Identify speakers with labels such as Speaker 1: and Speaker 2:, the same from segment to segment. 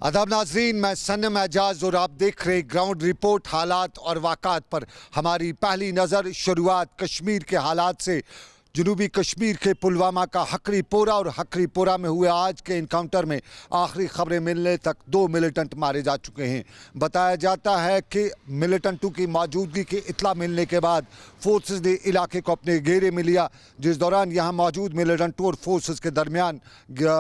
Speaker 1: आदाब नाजरीन, मैं सन्नम एजाज और आप देख रहे ग्राउंड रिपोर्ट। हालात और वाक़ात पर हमारी पहली नज़र। शुरुआत कश्मीर के हालात से। जनूबी कश्मीर के पुलवामा का हकरीपोरा और हकरीपोरा में हुए आज के इनकाउंटर में आखिरी खबरें मिलने तक 2 मिलिटेंट मारे जा चुके हैं। बताया जाता है कि मिलिटेंटों की मौजूदगी की इत्ला मिलने के बाद फोर्सेस ने इलाके को अपने घेरे में लिया, जिस दौरान यहाँ मौजूद मिलिटेंटों और फोर्सेस के दरमियान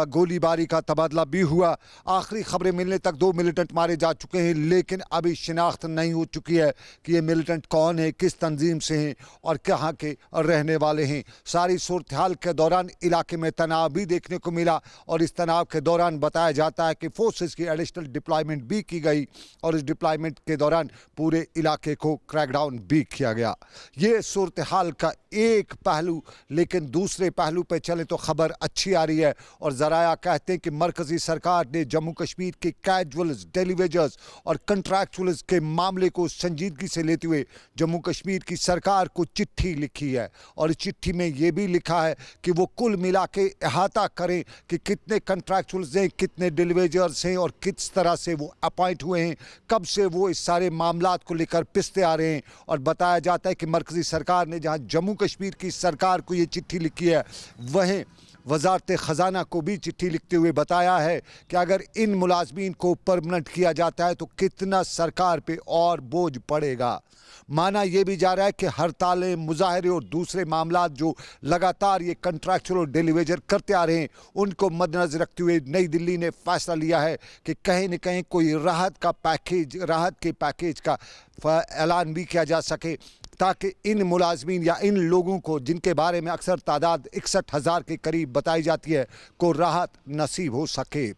Speaker 1: गोलीबारी का तबादला भी हुआ। आखिरी खबरें मिलने तक 2 मिलिटेंट मारे जा चुके हैं, लेकिन अभी शिनाख्त नहीं हो चुकी है कि ये मिलिटेंट कौन है, किस तंजीम से हैं और कहाँ के रहने वाले हैं। सारी सूरत हाल के दौरान इलाके में तनाव भी देखने को मिला और इस तनाव के दौरान बताया जाता है कि फोर्सेस की एडिशनल डिप्लॉयमेंट भी की गई और इस डिप्लॉयमेंट के दौरान पूरे इलाके को क्रैकडाउन भी किया गया। ये सूरत हाल का एक पहलू, लेकिन दूसरे पहलू पे चले तो खबर अच्छी आ रही है और ज़राया कहते हैं कि मरकज़ी सरकार ने जम्मू कश्मीर के कैजुअल्स, डेलीवेजर्स और कंट्रैक्चुअल्स के मामले को संजीदगी से लेते हुए जम्मू कश्मीर की सरकार को चिट्ठी लिखी है और इस चिट्ठी में ये भी लिखा है कि वो कुल मिला के अहाता करें कि कितने कंट्रैक्चुअल्स हैं, कितने डेलीवेजर्स हैं और किस तरह से वो अपॉइंट हुए हैं, कब से वो इस सारे मामलात को लेकर पिसते आ रहे हैं। और बताया जाता है कि मरकज़ी सरकार ने जहाँ जम्मू कश्मीर की सरकार को ये चिट्ठी लिखी है, वहीं वजारत ख़जाना को भी चिट्ठी लिखते हुए बताया है कि अगर इन मुलाजमीन को परमानेंट किया जाता है तो कितना सरकार पे और बोझ पड़ेगा। माना यह भी जा रहा है कि हड़तालें, मुजाहरे और दूसरे मामलात जो लगातार ये कंट्रैक्चुअल और डेलीवेजर करते आ रहे हैं, उनको मद्देनज़र रखते हुए नई दिल्ली ने फैसला लिया है कि कहीं न कहीं कोई राहत के पैकेज का ऐलान भी किया जा सके, ताकि इन मुलाजमीन या इन लोगों को, जिनके बारे में अक्सर तादाद 61,000 के करीब बताई जाती है, को राहत नसीब हो सके।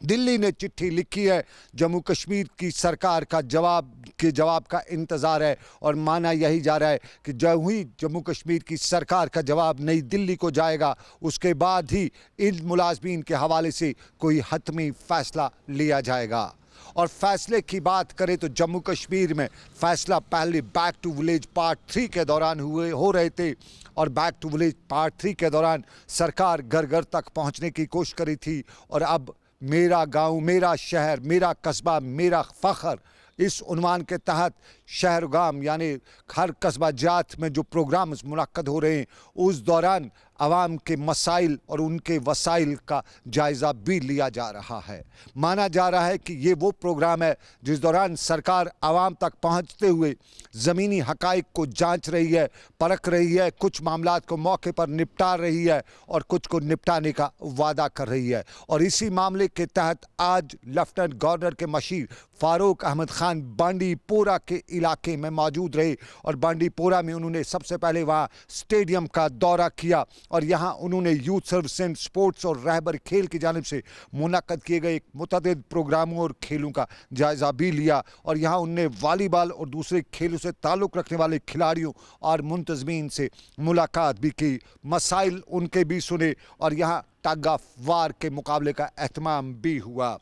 Speaker 1: दिल्ली ने चिट्ठी लिखी है, जम्मू कश्मीर की सरकार का जवाब का इंतज़ार है और माना यही जा रहा है कि जब ही जम्मू कश्मीर की सरकार का जवाब नई दिल्ली को जाएगा, उसके बाद ही इन मुलाजमीन के हवाले से कोई हतमी फ़ैसला लिया जाएगा। और फैसले की बात करें तो जम्मू कश्मीर में फैसला पहले बैक टू विलेज पार्ट 3 के दौरान हो रहे थे और बैक टू विलेज पार्ट 3 के दौरान सरकार घर घर तक पहुंचने की कोशिश करी थी और अब मेरा गांव, मेरा शहर, मेरा कस्बा, मेरा फ़ख्र, इस उन्वान के तहत शहर गाम यानी हर कस्बा जात में जो प्रोग्राम्स मुनक्कद हो रहे हैं, उस दौरान आवाम के मसाइल और उनके वसाइल का जायज़ा भी लिया जा रहा है। माना जा रहा है कि ये वो प्रोग्राम है जिस दौरान सरकार आवाम तक पहुंचते हुए ज़मीनी हक़ाइक़ को जांच रही है, परख रही है, कुछ मामलात को मौके पर निपटा रही है और कुछ को निपटाने का वादा कर रही है। और इसी मामले के तहत आज लेफ्टिनेंट गवर्नर के मशीर फ़ारूक अहमद ख़ान बांडीपोरा के इलाके में मौजूद रहे और बांडीपोरा में उन्होंने सबसे पहले वहाँ स्टेडियम का दौरा किया और यहाँ उन्होंने यूथ सर्विस एंड स्पोर्ट्स और रहबर खेल की जानिब से मुनक्कद किए गए मुतअद्दिद प्रोग्रामों और खेलों का जायज़ा भी लिया और यहाँ उनने वॉलीबॉल और दूसरे खेलों से ताल्लुक़ रखने वाले खिलाड़ियों और मुंतज़मीन से मुलाकात भी की, मसाइल उनके भी सुने और यहाँ टग ऑफ वार के मुकाबले का एहतमाम भी हुआ।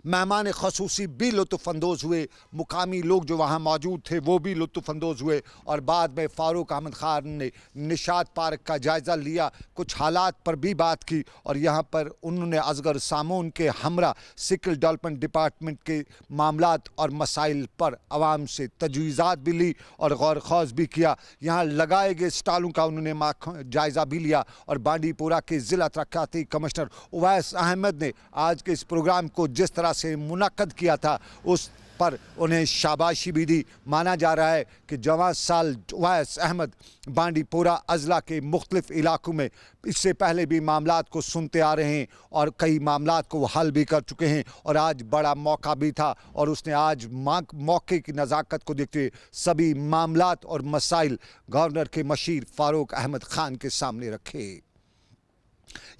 Speaker 1: मेहमान ख़ुसूसी भी लुत्फ़अंदोज़ हुए, मुकामी लोग जो वहाँ मौजूद थे वो भी लुत्फ़अंदोज़ हुए और बाद में फ़ारूक अहमद ख़ान ने निशात पार्क का जायज़ा लिया, कुछ हालात पर भी बात की और यहाँ पर उन्होंने असगर सामून के हमरा स्किल डेवलपमेंट डिपार्टमेंट के मामलात और मसाइल पर आवाम से तजवीज़ात भी ली और गौर ख़ौज़ भी किया। यहाँ लगाए गए स्टालों का उन्होंने जायज़ा भी लिया और बांडीपोरा के ज़िला तरक्याती कमिश्नर उवैस अहमद ने आज के इस प्रोग्राम को जिस तरह से मुनक्कद किया था उस पर उन्हें शाबाशी भी दी। माना जा रहा है कि जवां साल उवैस अहमद बांडीपोरा अजला के मुख्तलिफ इलाकों में इससे पहले भी मामलात को सुनते आ रहे हैं और कई मामलात को हल भी कर चुके हैं और आज बड़ा मौका भी था और उसने आज मौके की नज़ाकत को देखते हुए सभी मामलात और मसाइल गवर्नर के मशीर फ़ारूक अहमद ख़ान के सामने रखे।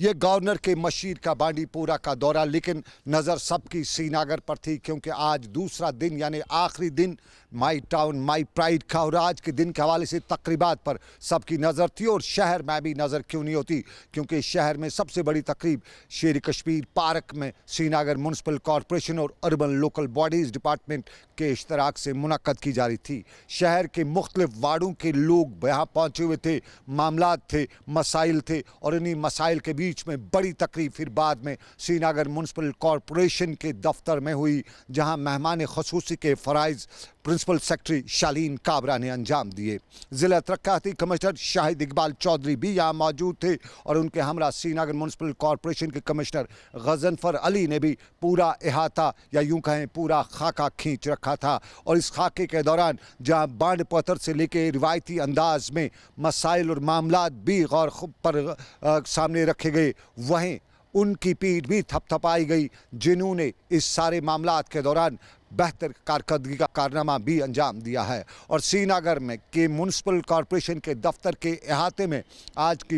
Speaker 1: ये गवर्नर के मशीर का बांडीपोरा का दौरा, लेकिन नज़र सबकी श्रीनगर पर थी क्योंकि आज दूसरा दिन यानी आखिरी दिन माई टाउन माई प्राइड का और आज के दिन के हवाले से तकरीबात पर सबकी नज़र थी और शहर में भी नज़र क्यों नहीं होती, क्योंकि शहर में सबसे बड़ी तकरीब शेर कश्मीर पार्क में श्रीनगर म्यूनसिपल कॉरपोरेशन और अर्बन लोकल बॉडीज़ डिपार्टमेंट के इश्तराक से मुनक्कद की जा रही थी। शहर के मुख्तलिफ वार्डों के लोग यहाँ पहुँचे हुए थे, मामलात थे, मसाइल थे और इन्हीं मसाइल के बीच में बड़ी तकरीब फिर बाद में श्रीनगर म्युनिसिपल कॉरपोरेशन के दफ्तर में हुई, जहां मेहमान खसूसी के फ़राइज़ प्रिंसिपल सेक्रेटरी शालीन काबरा ने अंजाम दिए। ज़िला तरक्याती कमिश्नर शाहिद इकबाल चौधरी भी यहाँ मौजूद थे और उनके हमरा श्रीनगर म्युनिसिपल कॉरपोरेशन के कमिश्नर गजनफर अली ने भी पूरा अहाता या यूं कहें पूरा खाका खींच रखा था। और इस खाके के दौरान जहाँ बांड पत्थर से लेके रिवायती अंदाज में मसाइल और मामलात भी गौर पर सामने रखे गए, वहीं उनकी पीठ भी थपथपाई गई जिन्होंने इस सारे मामलात के दौरान बेहतर कारकर्दगी का कारनामा भी अंजाम दिया है। और श्रीनगर में के म्युनिसिपल कॉरपोरेशन के दफ्तर के अहाते में आज की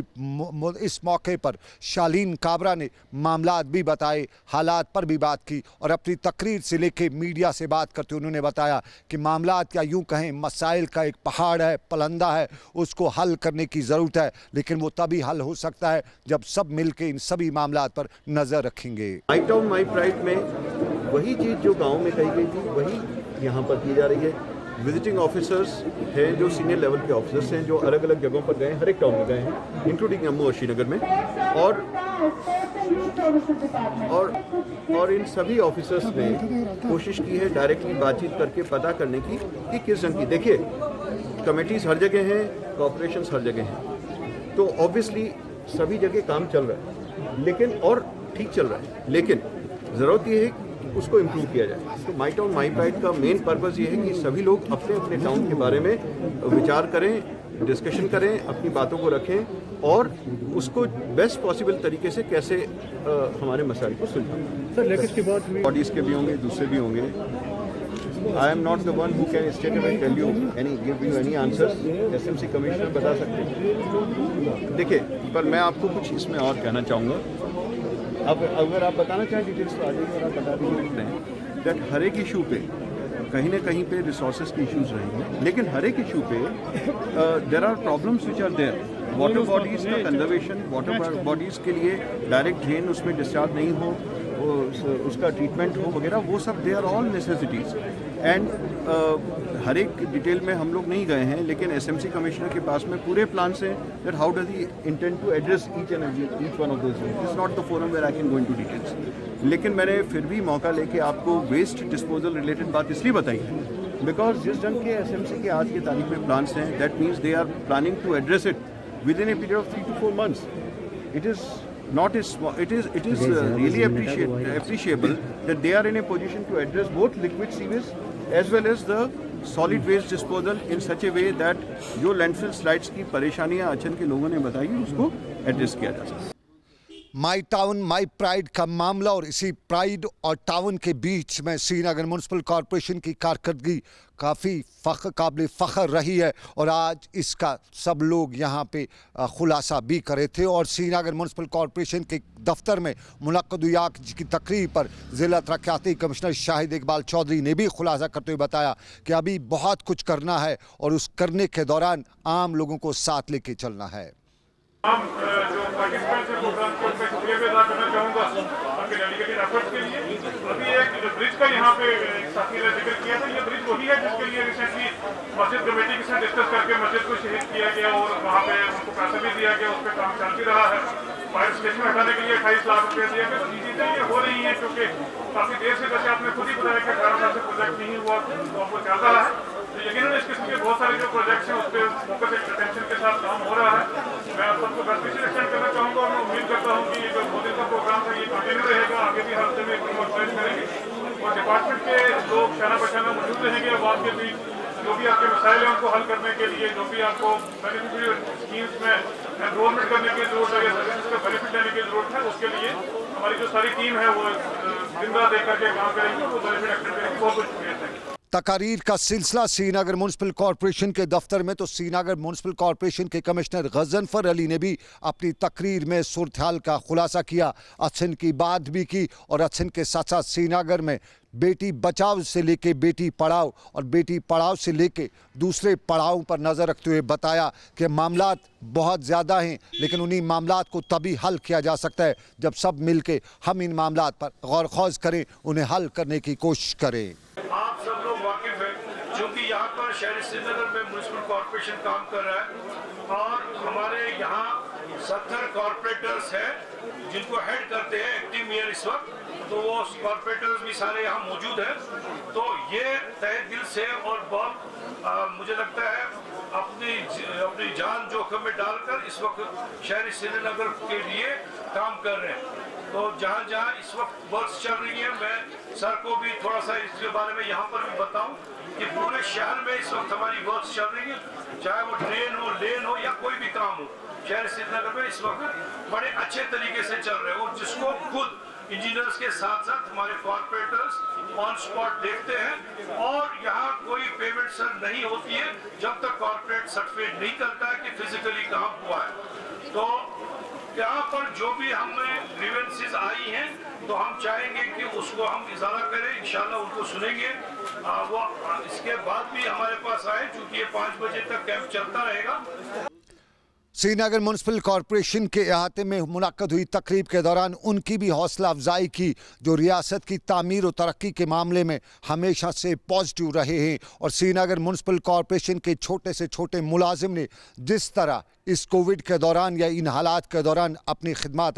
Speaker 1: इस मौके पर शालीन काबरा ने मामलात भी बताए, हालात पर भी बात की और अपनी तकरीर से लेके मीडिया से बात करते उन्होंने बताया कि मामलात या यूं कहें मसाइल का एक पहाड़ है, पलंदा है, उसको हल करने की ज़रूरत है, लेकिन वो तभी हल हो सकता है जब सब मिलके इन सभी मामलात पर नज़र रखेंगे।
Speaker 2: माई टाउन माई प्राइड में वही चीज़ जो गांव में कही गई थी वही यहाँ पर की जा रही है। विजिटिंग ऑफिसर्स हैं जो सीनियर लेवल के ऑफिसर्स हैं जो अलग अलग जगहों पर गए, हर एक टाउन में गए हैं, इंक्लूडिंग जम्मू और श्रीनगर में, और इन सभी ऑफिसर्स ने कोशिश की है डायरेक्टली बातचीत करके पता करने की कि किस रंग की। देखिए, कमेटीज़ हर जगह हैं, कॉर्पोरेशंस हर जगह हैं, तो ऑब्वियसली सभी जगह काम चल रहा है, लेकिन और ठीक चल रहा है, लेकिन ज़रूरत ये है कि उसको इम्प्रूव किया जाए। तो माई टाउन माई प्राइड का मेन पर्पज़ ये है कि सभी लोग अपने अपने टाउन के बारे में विचार करें, डिस्कशन करें, अपनी बातों को रखें और उसको बेस्ट पॉसिबल तरीके से कैसे हमारे मसाइल को सुलझाएं।
Speaker 3: सर लेकिन इसके बाद
Speaker 2: बॉडीज़ के भी होंगे, दूसरे भी होंगे। I am not the one who can state away tell you any answers. SMC commissioner बता सकते हैं। देखिए, पर मैं आपको कुछ इसमें और कहना चाहूँगा। अब अगर आप बताना चाहें डिटेल्स तो आ जाइए और आप बता दीजिए दैट हर एक इशू पे कहीं ना कहीं पे रिसोर्सेज की इश्यूज रहेंगे, लेकिन हर एक इशू पे there are problems which are there. Water bodies का कंजर्वेशन, वाटर बॉडीज़ के लिए डायरेक्ट ड्रेन उसमें डिस्चार्ज नहीं हो, उसका ट्रीटमेंट हो वगैरह, वो सब they are all necessities. And हर एक डिटेल में हम लोग नहीं गए हैं, लेकिन एसएमसी कमिश्नर के पास में पूरे प्लान हैं that how does he intend to address each one of those things. It's not the forum where I can go into details, लेकिन मैंने फिर भी मौका लेके आपको वेस्ट डिस्पोजल रिलेटेड बात इसलिए बताई है बिकॉज जिस ढंग के एसएमसी के आज की तारीख में प्लान्स हैं, that means they are planning to address it within a period of 3 to 4 months. It is not a small, it is really appreciable that they are in a position to address both liquid sewage as well as the solid waste disposal in such a way that जो landfill sites की परेशानियां अचन के लोगों ने बताई उसको address किया जा सके।
Speaker 1: माई टाउन माई प्राइड का मामला और इसी प्राइड और टाउन के बीच में श्रीनगर म्युनिसिपल कॉरपोरेशन की कारकर्दगी काफ़ी काबिल फ़ख्र रही है और आज इसका सब लोग यहाँ पे खुलासा भी करे थे। और श्रीनगर म्युनिसिपल कॉरपोरेशन के दफ्तर में मुनक्कद हुई की तकरीब पर ज़िला तरक्याती कमिश्नर शाहिद इकबाल चौधरी ने भी खुलासा करते हुए बताया कि अभी बहुत कुछ करना है और उस करने के दौरान आम लोगों को साथ लेके चलना है।
Speaker 4: हम जो पार्टिसिपेंट्स हैं प्रोग्राम के उनका शुक्रिया भी अदा करना चाहूँगा आपके डेलीगेटेड एफर्ट्स के लिए। अभी एक ब्रिज का यहाँ पे साथी ने जिक्र किया था, ये ब्रिज वही है जिसके लिए रिसेंटली मस्जिद कमेटी के साथ डिस्कस करके मस्जिद को शहीद किया गया और वहाँ पे उनको पैसा भी दिया गया, उस पर काम चल भी रहा है। फायर स्टेशन हटाने के लिए 28 लाख रुपये दिया गया। तो ये चीज़ें ये हो रही हैं क्योंकि काफ़ी देर से, जैसे आपने खुद ही बताया कि 18 साल से प्रोजेक्ट नहीं हुआ तो वो चल रहा है। तो यकीनन इस किस्म के बहुत सारे जो प्रोजेक्ट्स हैं उस पर फोकस एक अटेंशन के साथ काम हो रहा है। मैं आप सबको बेस्ट विशेष एक्सटेंड करना चाहूँगा और मैं उम्मीद करता हूँ कि ये जो 2 दिन का प्रोग्राम था ये कंटिन्यू रहेगा, आगे भी हर हफ्ते में ऑर्गेनाइज करेंगे और डिपार्टमेंट के लोग शाना बशाना मौजूद रहेंगे। अब आपके भी जो भी आपके मसाइल हैं उनको हल करने के लिए, जो भी आपको बेनिफिशियरी स्कीम्स में एनरोलमेंट करने की जरूरत है या सर्विस का बेनिफिट लेने की जरूरत है, उसके लिए हमारी जो सारी टीम है वो दिन रात देख करके काम करेगी, वो बेनिफिट एक्सटेंड करेगी। बहुत बहुत शुक्रिया, थैंक यू।
Speaker 1: तकारीर का सिलसिला श्रीनगर म्युनिसिपल कॉरपोरेशन के दफ्तर में, तो श्रीनगर म्युनिसिपल कॉरपोरेशन के कमिश्नर गजनफर अली ने भी अपनी तकरीर में सूरत-ए-हाल का खुलासा किया, अच्छन की बात भी की और अच्छन के साथ साथ श्रीनगर में बेटी बचाओ से लेके बेटी पढ़ाओ और बेटी पढ़ाओ से लेके दूसरे पढ़ाओ पर नज़र रखते हुए बताया कि मामलात बहुत ज़्यादा हैं, लेकिन उन्हीं मामलात को तभी हल किया जा सकता है जब सब मिलके हम इन मामलात पर गौर खौज करें, उन्हें हल करने की कोशिश करें।
Speaker 5: आप सब लोग वाकिफ हैं क्योंकि यहाँ पर शहर श्रीनगर में म्युनिसिपल कॉरपोरेशन काम कर रहा है और हमारे यहाँ 70 कॉर्पोरेटर्स हैं जिनको हेड करते हैं एक्टिव मेयर इस वक्त, तो वो कॉर्पोरेटर्स भी सारे यहाँ मौजूद हैं। तो ये तहे दिल से और बहुत मुझे लगता है अपनी जान जोखिम में डालकर इस वक्त शहरी श्रीनगर के लिए काम कर रहे हैं। तो जहाँ जहाँ इस वक्त वर्क्स चल रही है, मैं सर को भी थोड़ा सा इसके बारे में यहाँ पर भी बताऊं कि पूरे शहर में इस वक्त हमारी वर्क्स चल रही है, चाहे वो ट्रेन हो, लेन हो या कोई भी काम हो, शहर श्रीनगर में इस वक्त बड़े अच्छे तरीके से चल रहे हैं। और जिसको खुद इंजीनियर्स के साथ साथ हमारे कॉर्पोरेटर्स ऑन स्पॉट देखते हैं, और यहाँ कोई पेमेंट सर नहीं होती है जब तक कॉर्पोरेट सर्टिफिकेट नहीं करता है कि फिजिकली कहाँ हुआ है। तो यहाँ पर जो भी हमें ग्रीवेंसेस आई हैं, तो हम चाहेंगे कि उसको हम इजारा करें, इंशाल्लाह उनको सुनेंगे। वो इसके बाद भी हमारे पास आए, चूंकि ये 5 बजे तक कैंप चलता रहेगा।
Speaker 1: श्रीनगर म्यूनसिपल कॉरपोरेशन के अहाते में मुनक्कद हुई तकरीब के दौरान उनकी भी हौसला अफजाई की, जो रियासत की तामीर और तरक्की के मामले में हमेशा से पॉजिटिव रहे हैं। और श्रीनगर म्यूनसिपल कॉरपोरेशन के छोटे से छोटे मुलाजिम ने जिस तरह इस कोविड के दौरान या इन हालात के दौरान अपनी खिदमत